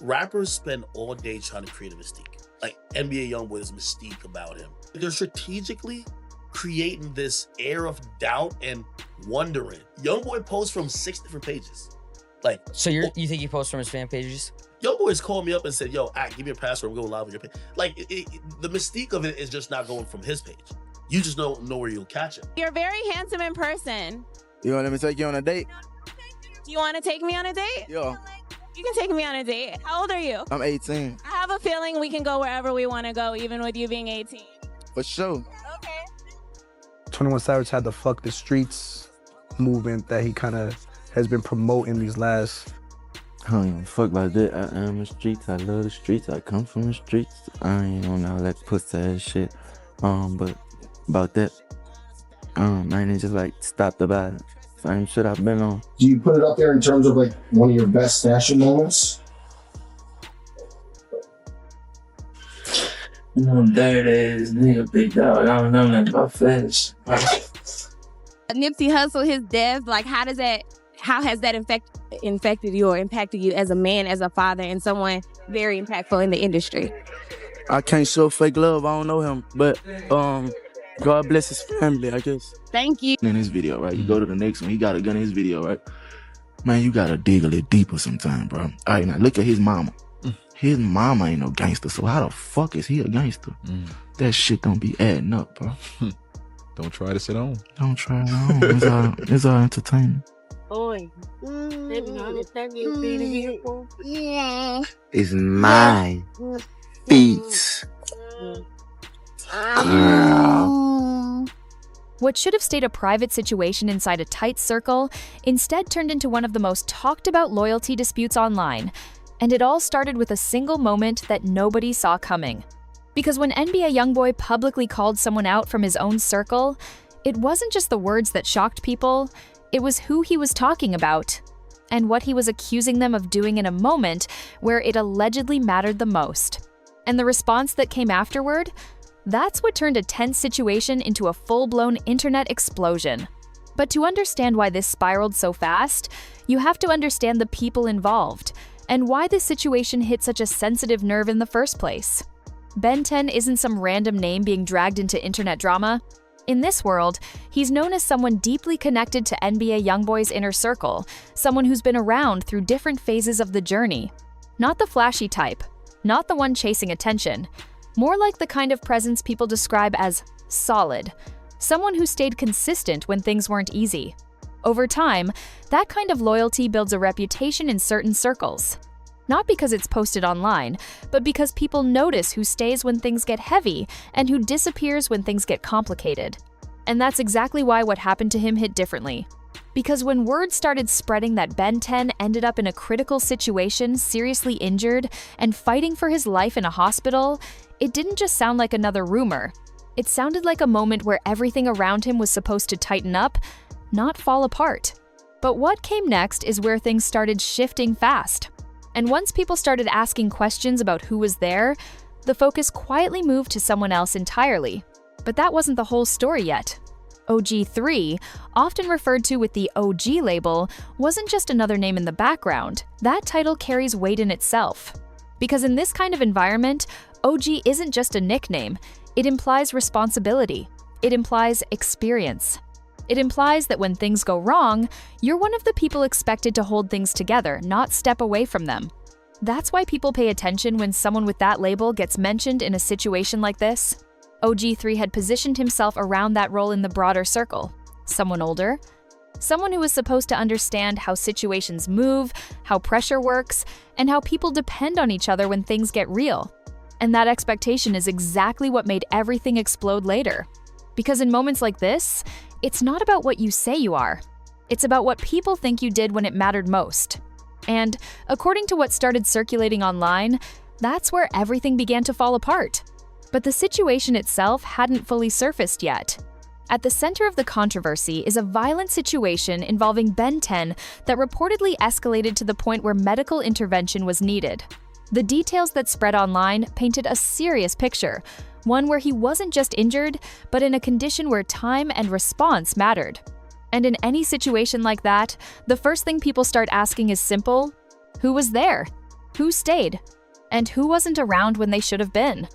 Rappers spend all day trying to create a mystique. Like NBA YoungBoy, there's a mystique about him. They're strategically creating this air of doubt and wondering. YoungBoy posts from 6 different pages. Like, so you think he posts from his fan pages? YoungBoy's called me up and said, "Yo, give me your password. I'm going live on your page." Like, the mystique of it is just not going from his page. You just don't know where you'll catch it. You're very handsome in person. You want to let me take you on a date? Do you want to take me on a date? Yeah. You can take me on a date. How old are you? I'm 18. I have a feeling we can go wherever we want to go, even with you being 18. For sure. Okay. 21 Savage had the Fuck the Streets movement that he kind of has been promoting these last... I don't even fuck about that. I am the streets. I love the streets. I come from the streets. I ain't on all that pussy ass shit. But about that, I ain't just like stopped about it. Same shit I've been on. Do you put it up there in terms of like one of your best fashion moments? Dirty ass nigga, big dog. I don't know nothing about fashion. Nipsey Hussle, his death, like how has that infected you or impacted you as a man, as a father, and someone very impactful in the industry? I can't show fake love. I don't know him, but God bless his family, I guess. Thank you. In his video, right? You go to the next one. He got a gun in his video, right? Man, you gotta dig a little deeper sometime, bro. All right, now look at his mama. His mama ain't no gangster, so how the fuck is he a gangster? That shit don't be adding up, bro. Don't try to sit on. Don't try it on. It's all entertainment. Boy, It's my beats. Girl. What should have stayed a private situation inside a tight circle instead turned into one of the most talked about loyalty disputes online. And it all started with a single moment that nobody saw coming. Because when NBA YoungBoy publicly called someone out from his own circle, it wasn't just the words that shocked people, it was who he was talking about, and what he was accusing them of doing in a moment where it allegedly mattered the most. And the response that came afterward? That's what turned a tense situation into a full-blown internet explosion. But to understand why this spiraled so fast, you have to understand the people involved, and why this situation hit such a sensitive nerve in the first place. Ben 10 isn't some random name being dragged into internet drama. In this world, he's known as someone deeply connected to NBA YoungBoy's inner circle, someone who's been around through different phases of the journey. Not the flashy type, not the one chasing attention, more like the kind of presence people describe as solid, someone who stayed consistent when things weren't easy. Over time, that kind of loyalty builds a reputation in certain circles. Not because it's posted online, but because people notice who stays when things get heavy and who disappears when things get complicated. And that's exactly why what happened to him hit differently. Because when word started spreading that Ben 10 ended up in a critical situation, seriously injured, and fighting for his life in a hospital, it didn't just sound like another rumor. It sounded like a moment where everything around him was supposed to tighten up, not fall apart. But what came next is where things started shifting fast. And once people started asking questions about who was there, the focus quietly moved to someone else entirely. But that wasn't the whole story yet. OG3, often referred to with the OG label, wasn't just another name in the background. That title carries weight in itself. Because in this kind of environment, OG isn't just a nickname. It implies responsibility. It implies experience. It implies that when things go wrong, you're one of the people expected to hold things together, not step away from them. That's why people pay attention when someone with that label gets mentioned in a situation like this. OG3 had positioned himself around that role in the broader circle. Someone older, someone who was supposed to understand how situations move, how pressure works, and how people depend on each other when things get real. And that expectation is exactly what made everything explode later. Because in moments like this, it's not about what you say you are. It's about what people think you did when it mattered most. And according to what started circulating online, that's where everything began to fall apart. But the situation itself hadn't fully surfaced yet. At the center of the controversy is a violent situation involving Ben 10 that reportedly escalated to the point where medical intervention was needed. The details that spread online painted a serious picture, one where he wasn't just injured, but in a condition where time and response mattered. And in any situation like that, the first thing people start asking is simple: who was there? Who stayed? And who wasn't around when they should have been?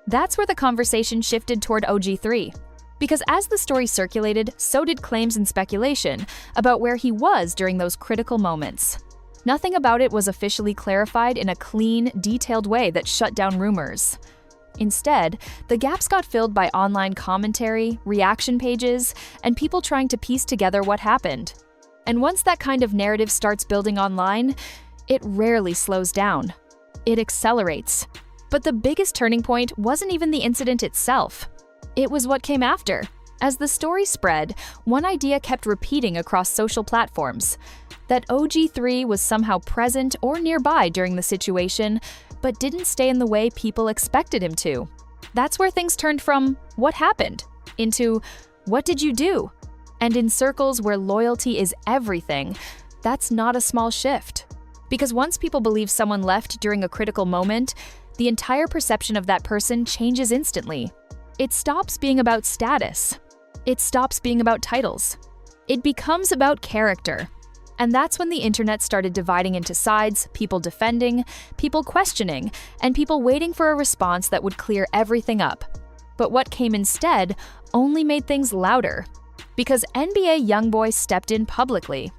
That's where the conversation shifted toward OG3. Because as the story circulated, so did claims and speculation about where he was during those critical moments. Nothing about it was officially clarified in a clean, detailed way that shut down rumors. Instead, the gaps got filled by online commentary, reaction pages, and people trying to piece together what happened. And once that kind of narrative starts building online, it rarely slows down. It accelerates. But the biggest turning point wasn't even the incident itself. It was what came after. As the story spread, one idea kept repeating across social platforms: that OG3 was somehow present or nearby during the situation, but didn't stay in the way people expected him to. That's where things turned from "what happened" into "what did you do?" And in circles where loyalty is everything, that's not a small shift. Because once people believe someone left during a critical moment, the entire perception of that person changes instantly. It stops being about status. It stops being about titles. It becomes about character. And that's when the internet started dividing into sides, people defending, people questioning, and people waiting for a response that would clear everything up. But what came instead only made things louder. Because NBA YoungBoy stepped in publicly.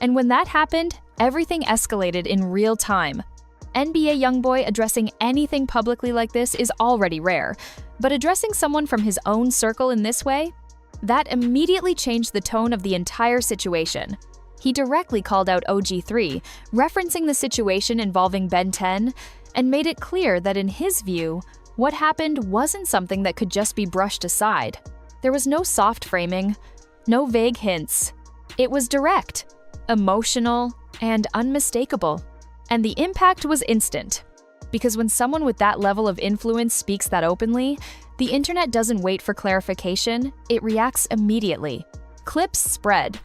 And when that happened, everything escalated in real time. NBA YoungBoy addressing anything publicly like this is already rare, but addressing someone from his own circle in this way? That immediately changed the tone of the entire situation. He directly called out OG3, referencing the situation involving Ben 10, and made it clear that in his view, what happened wasn't something that could just be brushed aside. There was no soft framing, no vague hints. It was direct, emotional, and unmistakable. And the impact was instant. Because when someone with that level of influence speaks that openly, the internet doesn't wait for clarification, it reacts immediately. Clips spread.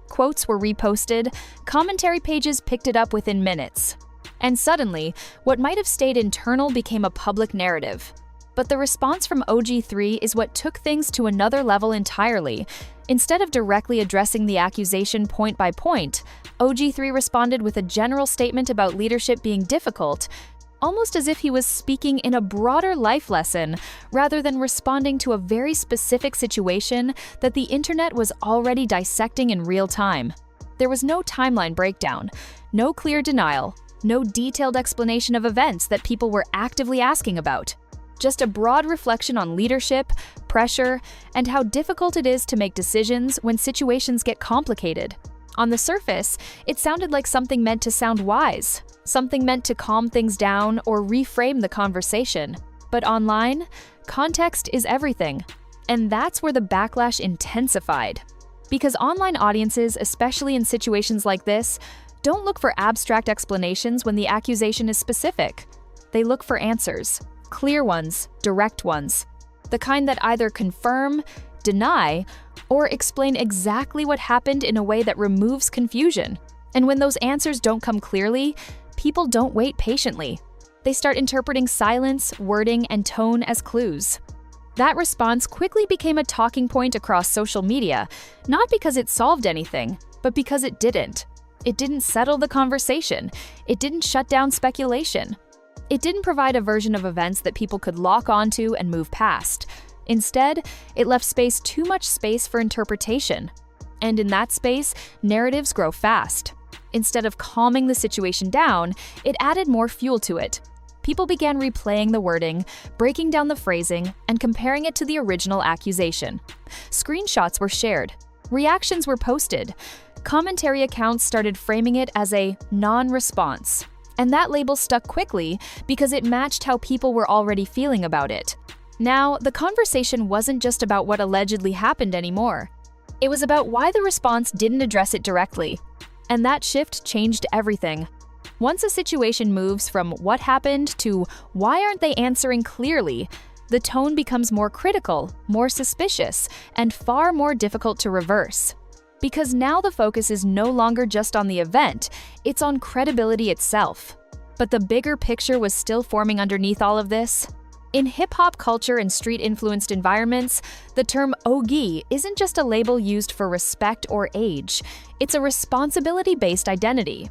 Quotes were reposted, commentary pages picked it up within minutes. And suddenly, what might have stayed internal became a public narrative. But the response from OG3 is what took things to another level entirely. Instead of directly addressing the accusation point by point, OG3 responded with a general statement about leadership being difficult, almost as if he was speaking in a broader life lesson rather than responding to a very specific situation that the internet was already dissecting in real time. There was no timeline breakdown, no clear denial, no detailed explanation of events that people were actively asking about. Just a broad reflection on leadership, pressure, and how difficult it is to make decisions when situations get complicated. On the surface, it sounded like something meant to sound wise, something meant to calm things down or reframe the conversation. But online, context is everything. And that's where the backlash intensified. Because online audiences, especially in situations like this, don't look for abstract explanations when the accusation is specific. They look for answers. Clear ones, direct ones. The kind that either confirm, deny, or explain exactly what happened in a way that removes confusion. And when those answers don't come clearly, people don't wait patiently. They start interpreting silence, wording, and tone as clues. That response quickly became a talking point across social media, not because it solved anything, but because it didn't. It didn't settle the conversation. It didn't shut down speculation. It didn't provide a version of events that people could lock onto and move past. Instead, it left too much space for interpretation. And in that space, narratives grow fast. Instead of calming the situation down, it added more fuel to it. People began replaying the wording, breaking down the phrasing, and comparing it to the original accusation. Screenshots were shared. Reactions were posted. Commentary accounts started framing it as a non-response. And that label stuck quickly because it matched how people were already feeling about it. Now, the conversation wasn't just about what allegedly happened anymore. It was about why the response didn't address it directly. And that shift changed everything. Once a situation moves from what happened to why aren't they answering clearly, the tone becomes more critical, more suspicious, and far more difficult to reverse. Because now the focus is no longer just on the event, it's on credibility itself. But the bigger picture was still forming underneath all of this. In hip-hop culture and street-influenced environments, the term "ogi" isn't just a label used for respect or age. It's a responsibility-based identity.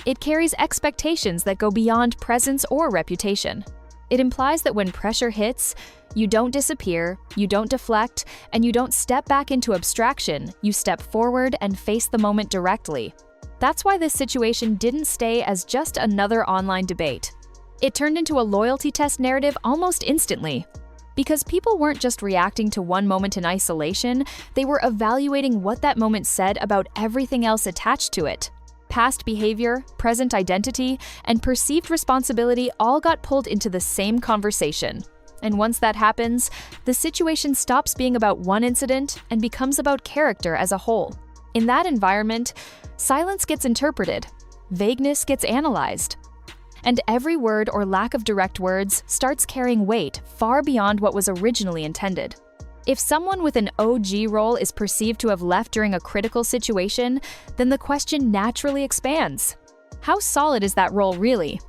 It carries expectations that go beyond presence or reputation. It implies that when pressure hits, you don't disappear, you don't deflect, and you don't step back into abstraction, you step forward and face the moment directly. That's why this situation didn't stay as just another online debate. It turned into a loyalty test narrative almost instantly. Because people weren't just reacting to one moment in isolation, they were evaluating what that moment said about everything else attached to it. Past behavior, present identity, and perceived responsibility all got pulled into the same conversation. And once that happens, the situation stops being about one incident and becomes about character as a whole. In that environment, silence gets interpreted, vagueness gets analyzed, and every word or lack of direct words starts carrying weight far beyond what was originally intended. If someone with an OG role is perceived to have left during a critical situation, then the question naturally expands. How solid is that role really?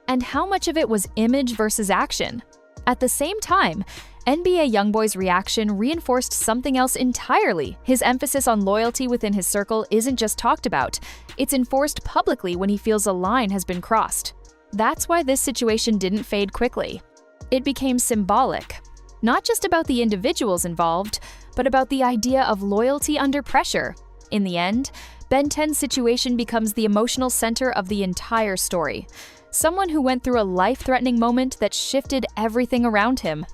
And how much of it was image versus action? At the same time, NBA YoungBoy's reaction reinforced something else entirely. His emphasis on loyalty within his circle isn't just talked about, it's enforced publicly when he feels a line has been crossed. That's why this situation didn't fade quickly. It became symbolic. Not just about the individuals involved, but about the idea of loyalty under pressure. In the end, Ben 10's situation becomes the emotional center of the entire story. Someone who went through a life-threatening moment that shifted everything around him.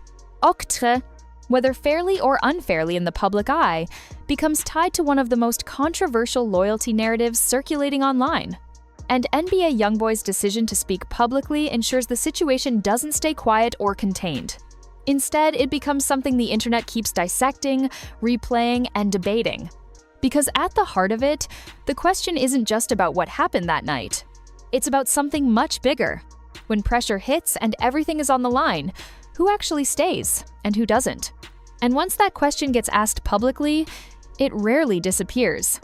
Octre, whether fairly or unfairly in the public eye, becomes tied to one of the most controversial loyalty narratives circulating online. And NBA YoungBoy's decision to speak publicly ensures the situation doesn't stay quiet or contained. Instead, it becomes something the internet keeps dissecting, replaying, and debating. Because at the heart of it, the question isn't just about what happened that night. It's about something much bigger. When pressure hits and everything is on the line, who actually stays and who doesn't? And once that question gets asked publicly, it rarely disappears.